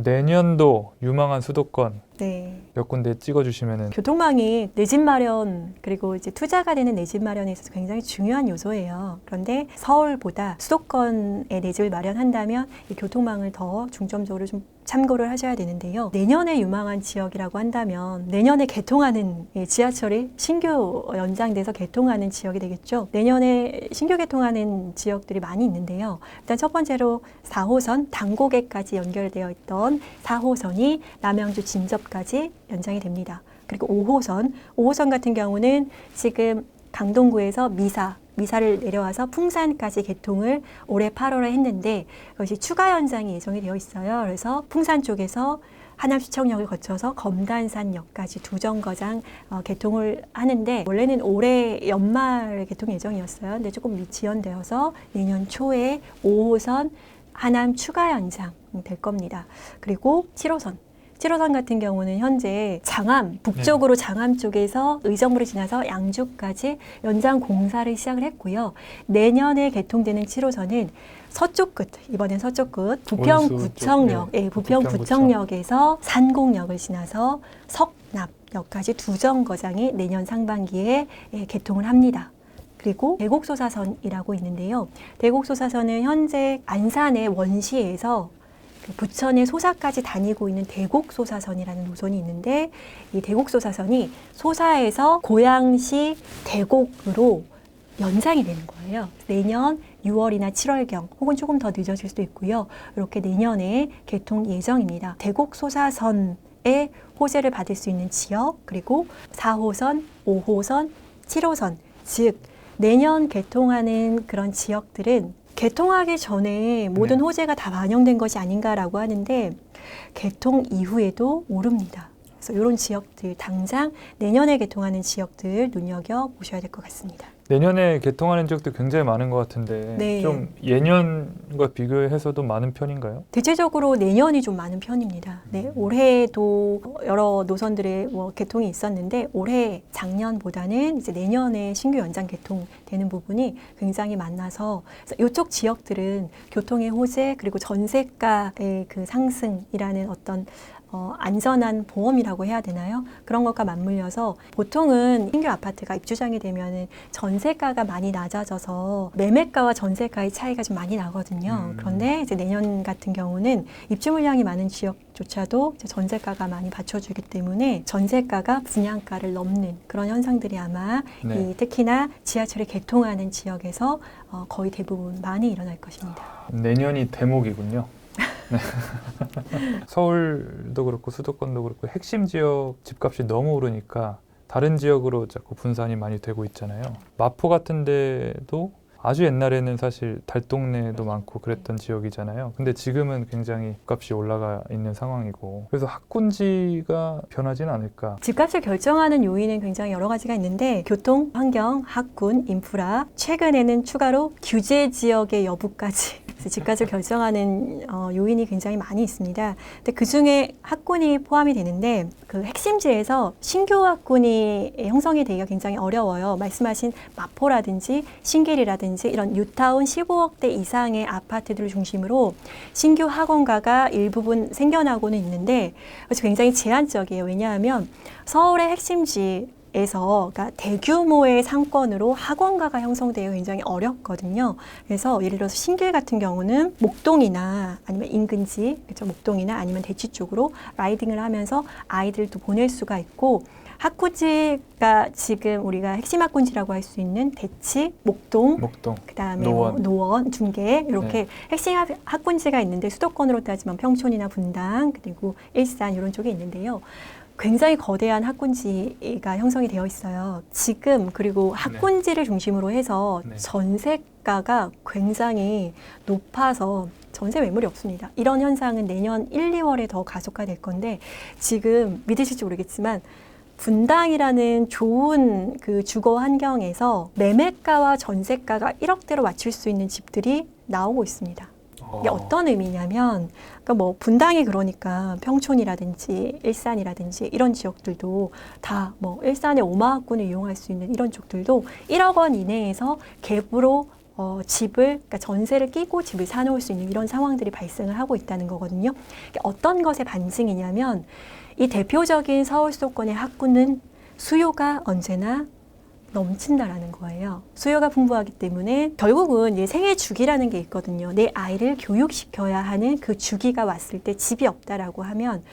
내년도 유망한 수도권 네. 몇 군데 찍어주시면은. 교통망이 내 집 마련 그리고 이제 투자가 되는 내 집 마련에 있어서 굉장히 중요한 요소예요. 그런데 서울보다 수도권에 내 집을 마련한다면 이 교통망을 더 중점적으로 좀 참고를 하셔야 되는데요. 내년에 유망한 지역이라고 한다면 내년에 개통하는 지하철이 신규 연장돼서 개통하는 지역이 되겠죠. 내년에 신규 개통하는 지역들이 많이 있는데요. 일단 첫 번째로 4호선 당고개까지 연결되어 있던 4호선이 남양주 진접까지 연장이 됩니다. 그리고 5호선 같은 경우는 지금 강동구에서 미사를 내려와서 풍산까지 개통을 올해 8월에 했는데 그것이 추가 연장이 예정이 되어 있어요. 그래서 풍산 쪽에서 하남시청역을 거쳐서 검단산역까지 두 정거장 개통을 하는데 원래는 올해 연말 개통 예정이었어요. 근데 조금 지연되어서 내년 초에 5호선 하남 추가 연장 될 겁니다. 그리고 7호선 같은 경우는 현재 장암, 북쪽으로 장암 쪽에서 의정부를 지나서 양주까지 연장 공사를 시작을 했고요. 내년에 개통되는 7호선은 서쪽 끝, 이번엔 서쪽 끝, 부평구청역, 부평구청역에서 산곡역을 지나서 석납역까지 두 정거장이 내년 상반기에 개통을 합니다. 그리고 대곡소사선이라고 있는데요. 대곡소사선은 현재 안산의 원시에서 부천의 소사까지 다니고 있는 대곡소사선이라는 노선이 있는데 이 대곡소사선이 소사에서 고양시 대곡으로 연장이 되는 거예요. 내년 6월이나 7월경 혹은 조금 더 늦어질 수도 있고요. 이렇게 내년에 개통 예정입니다. 대곡소사선의 호재를 받을 수 있는 지역 그리고 4호선, 5호선, 7호선 즉 내년 개통하는 그런 지역들은 개통하기 전에 모든 호재가 다 반영된 것이 아닌가라고 하는데 개통 이후에도 오릅니다. 그래서 이런 지역들 당장 내년에 개통하는 지역들 눈여겨보셔야 될 것 같습니다. 내년에 개통하는 지역도 굉장히 많은 것 같은데 네. 좀 예년과 비교해서도 많은 편인가요? 대체적으로 내년이 좀 많은 편입니다. 네, 올해도 여러 노선들의 개통이 있었는데 올해 작년보다는 이제 내년에 신규 연장 개통되는 부분이 굉장히 많아서 이쪽 지역들은 교통의 호재 그리고 전세가의 그 상승이라는 어떤 안전한 보험이라고 해야 되나요? 그런 것과 맞물려서 보통은 신규 아파트가 입주장이 되면은 전세가가 많이 낮아져서 매매가와 전세가의 차이가 좀 많이 나거든요. 그런데 이제 내년 같은 경우는 입주 물량이 많은 지역조차도 이제 전세가가 많이 받쳐주기 때문에 전세가가 분양가를 넘는 그런 현상들이 아마 이 특히나 지하철이 개통하는 지역에서 거의 대부분 많이 일어날 것입니다. 내년이 대목이군요. 네. 서울도 그렇고 수도권도 그렇고 핵심 지역 집값이 너무 오르니까 다른 지역으로 자꾸 분산이 많이 되고 있잖아요. 마포 같은 데도 아주 옛날에는 사실 달동네도 많고 그랬던 지역이잖아요. 근데 지금은 굉장히 집값이 올라가 있는 상황이고 그래서 학군지가 변하지는 않을까. 집값을 결정하는 요인은 굉장히 여러 가지가 있는데 교통, 환경, 학군, 인프라 최근에는 추가로 규제 지역의 여부까지 집값을 결정하는 요인이 굉장히 많이 있습니다. 근데 그중에 학군이 포함이 되는데 그 핵심지에서 신규 학군이 형성이 되기가 굉장히 어려워요. 말씀하신 마포라든지 신길이라든지 이런 뉴타운 15억대 이상의 아파트들을 중심으로 신규 학원가가 일부분 생겨나고는 있는데 그래서 굉장히 제한적이에요. 왜냐하면 서울의 핵심지 그러니까 대규모의 상권으로 학원가가 형성되어 굉장히 어렵거든요. 그래서 예를 들어서 신길 같은 경우는 목동이나 아니면 인근지, 그렇죠? 목동이나 아니면 대치 쪽으로 라이딩을 하면서 아이들도 보낼 수가 있고 학군지가 지금 우리가 핵심 학군지라고 할 수 있는 대치, 목동, 그다음에 노원, 중계 이렇게 핵심 학군지가 있는데 수도권으로 따지면 평촌이나 분당 그리고 일산 이런 쪽에 있는데요. 굉장히 거대한 학군지가 형성이 되어 있어요. 지금 그리고 학군지를 중심으로 해서 전세가가 굉장히 높아서 전세 매물이 없습니다. 이런 현상은 내년 1, 2월에 더 가속화될 건데 지금 믿으실지 모르겠지만 분당이라는 좋은 그 주거 환경에서 매매가와 전세가가 1억대로 맞출 수 있는 집들이 나오고 있습니다. 이게 어떤 의미냐면, 그러니까 뭐 분당이 그러니까 평촌이라든지 일산이라든지 이런 지역들도 다 뭐 일산의 오마학군을 이용할 수 있는 이런 쪽들도 1억 원 이내에서 갭으로 집을, 그러니까 전세를 끼고 집을 사놓을 수 있는 이런 상황들이 발생을 하고 있다는 거거든요. 어떤 것의 반증이냐면 이 대표적인 서울 수도권의 학군은 수요가 언제나 넘친다라는 거예요. 수요가 풍부하기 때문에 결국은 이제 생애 주기라는 게 있거든요. 내 아이를 교육시켜야 하는 그 주기가 왔을 때 집이 없다라고 하면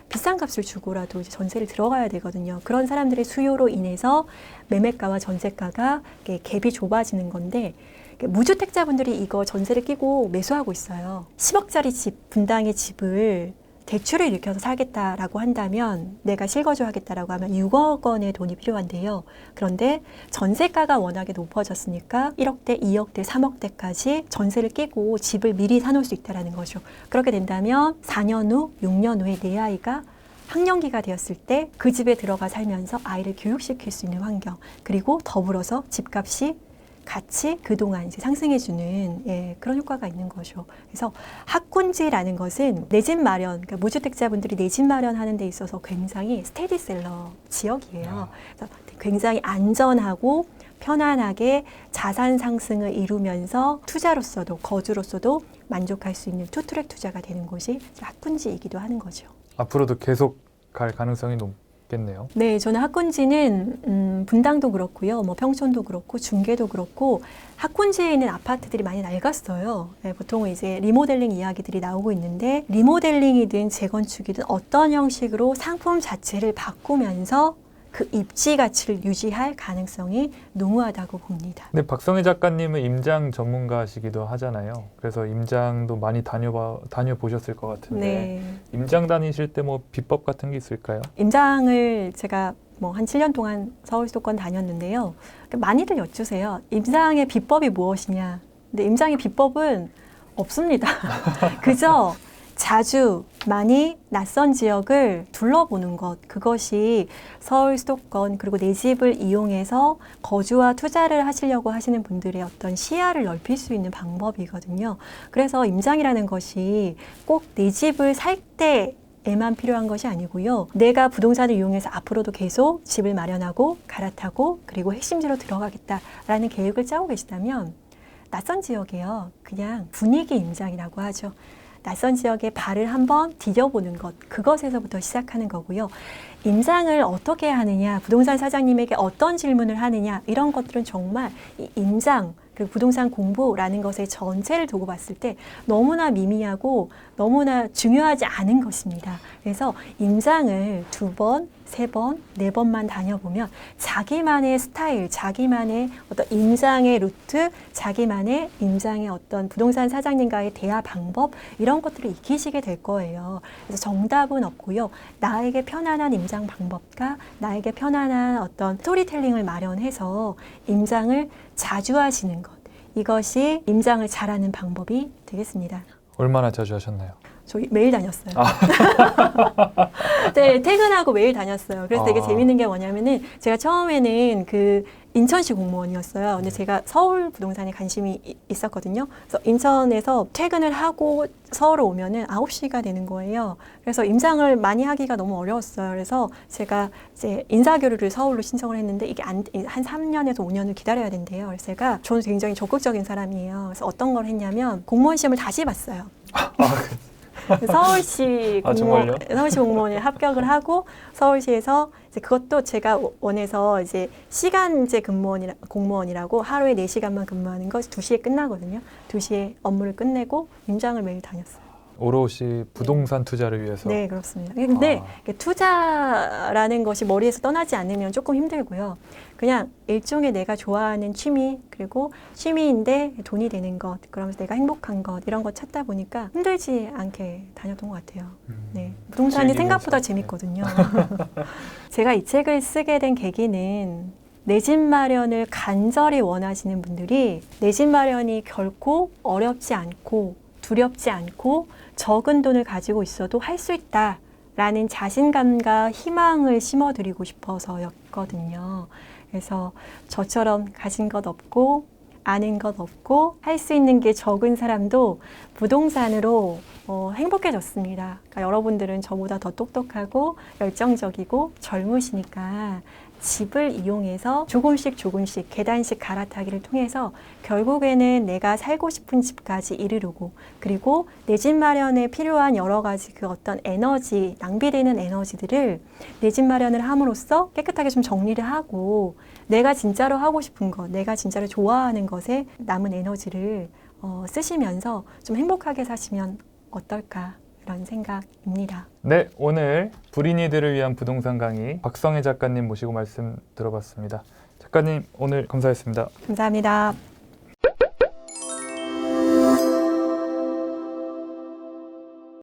비싼 값을 주고라도 이제 전세를 들어가야 되거든요. 그런 사람들의 수요로 인해서 매매가와 전세가가 갭이 좁아지는 건데 무주택자분들이 이거 전세를 끼고 매수하고 있어요. 10억짜리 집, 분당의 집을 대출을 일으켜서 살겠다라고 한다면 내가 실거주 하겠다라고 하면 6억 원의 돈이 필요한데요. 그런데 전세가가 워낙에 높아졌으니까 1억대, 2억대, 3억대까지 전세를 끼고 집을 미리 사놓을 수 있다는 거죠. 그렇게 된다면 4년 후, 6년 후에 내 아이가 학령기가 되었을 때 그 집에 들어가 살면서 아이를 교육시킬 수 있는 환경, 그리고 더불어서 집값이 같이 그동안 이제 상승해주는 그런 효과가 있는 거죠. 그래서 학군지라는 것은 내 집 마련, 그러니까 무주택자분들이 내 집 마련하는 데 있어서 굉장히 스테디셀러 지역이에요. 그래서 굉장히 안전하고 편안하게 자산 상승을 이루면서 투자로서도 거주로서도 만족할 수 있는 투트랙 투자가 되는 곳이 학군지이기도 하는 거죠. 앞으로도 계속 갈 가능성이 높겠네요. 네, 저는 학군지는 분당도 그렇고요, 뭐 평촌도 그렇고 중계도 그렇고 학군지에 있는 아파트들이 많이 낡았어요. 네, 보통은 이제 리모델링 이야기들이 나오고 있는데 리모델링이든 재건축이든 어떤 형식으로 상품 자체를 바꾸면서 그 입지 가치를 유지할 가능성이 농후하다고 봅니다. 근데 박성희 작가님은 임장 전문가시기도 하잖아요. 그래서 임장도 많이 다녀보셨을 것 같은데 네. 임장 다니실 때 뭐 비법 같은 게 있을까요? 임장을 제가 뭐 한 7년 동안 서울 수도권 다녔는데요. 많이들 여쭈세요. 임장의 비법이 무엇이냐. 근데 임장의 비법은 없습니다. 그저 자주 많이 낯선 지역을 둘러보는 것, 그것이 서울 수도권 그리고 내 집을 이용해서 거주와 투자를 하시려고 하시는 분들의 어떤 시야를 넓힐 수 있는 방법이거든요. 그래서 임장이라는 것이 꼭 내 집을 살 때에만 필요한 것이 아니고요. 내가 부동산을 이용해서 앞으로도 계속 집을 마련하고 갈아타고 그리고 핵심지로 들어가겠다라는 계획을 짜고 계시다면 낯선 지역이에요. 그냥 분위기 임장이라고 하죠. 낯선 지역에 발을 한번 디뎌보는 것, 그것에서부터 시작하는 거고요. 임장을 어떻게 하느냐, 부동산 사장님에게 어떤 질문을 하느냐, 이런 것들은 정말 이 임장, 그 부동산 공부라는 것의 전체를 두고 봤을 때 너무나 미미하고 너무나 중요하지 않은 것입니다. 그래서 임장을 2번, 3번, 4번만 다녀보면 자기만의 스타일, 자기만의 어떤 임장의 루트, 자기만의 임장의 어떤 부동산 사장님과의 대화 방법 이런 것들을 익히시게 될 거예요. 그래서 정답은 없고요. 나에게 편안한 임장 방법과 나에게 편안한 어떤 스토리텔링을 마련해서 임장을 자주 하시는 것. 이것이 임장을 잘하는 방법이 되겠습니다. 얼마나 자주 하셨나요? 저 매일 다녔어요. 네, 퇴근하고 매일 다녔어요. 그래서 되게 재밌는 게 뭐냐면은 제가 처음에는 그 인천시 공무원이었어요. 근데 제가 서울 부동산에 관심이 있었거든요. 그래서 인천에서 퇴근을 하고 서울에 오면은 9시가 되는 거예요. 그래서 임장을 많이 하기가 너무 어려웠어요. 그래서 제가 이제 인사교류를 서울로 신청을 했는데 이게 한 3년에서 5년을 기다려야 된대요. 그래서 저는 굉장히 적극적인 사람이에요. 그래서 어떤 걸 했냐면 공무원 시험을 다시 봤어요. 서울시 공무원에 합격을 하고 서울시에서 이제 그것도 제가 원해서 이제 시간제 공무원이라고 하루에 4시간만 근무하는 거 2시에 끝나거든요. 2시에 업무를 끝내고 임장을 매일 다녔어요. 오롯이 부동산 투자를 위해서. 네, 그렇습니다. 근데 투자라는 것이 머리에서 떠나지 않으면 조금 힘들고요. 그냥 일종의 내가 좋아하는 취미, 그리고 취미인데 돈이 되는 것, 그러면서 내가 행복한 것, 이런 것 찾다 보니까 힘들지 않게 다녔던 것 같아요. 네, 부동산이 생각보다 재밌거든요. 제가 이 책을 쓰게 된 계기는 내 집 마련을 간절히 원하시는 분들이 내 집 마련이 결코 어렵지 않고 두렵지 않고 적은 돈을 가지고 있어도 할 수 있다라는 자신감과 희망을 심어드리고 싶어서였거든요. 그래서 저처럼 가진 것 없고 아는 것 없고 할 수 있는 게 적은 사람도 부동산으로 행복해졌습니다. 그러니까 여러분들은 저보다 더 똑똑하고 열정적이고 젊으시니까 집을 이용해서 조금씩 계단식 갈아타기를 통해서 결국에는 내가 살고 싶은 집까지 이르르고, 그리고 내 집 마련에 필요한 여러 가지 그 어떤 에너지, 낭비되는 에너지들을 내 집 마련을 함으로써 깨끗하게 좀 정리를 하고, 내가 진짜로 하고 싶은 것, 내가 진짜로 좋아하는 것에 남은 에너지를 쓰시면서 좀 행복하게 사시면 어떨까, 이런 생각입니다. 네, 오늘 불인이들을 위한 부동산 강의 박성혜 작가님 모시고 말씀 들어봤습니다. 작가님 오늘 감사했습니다. 감사합니다.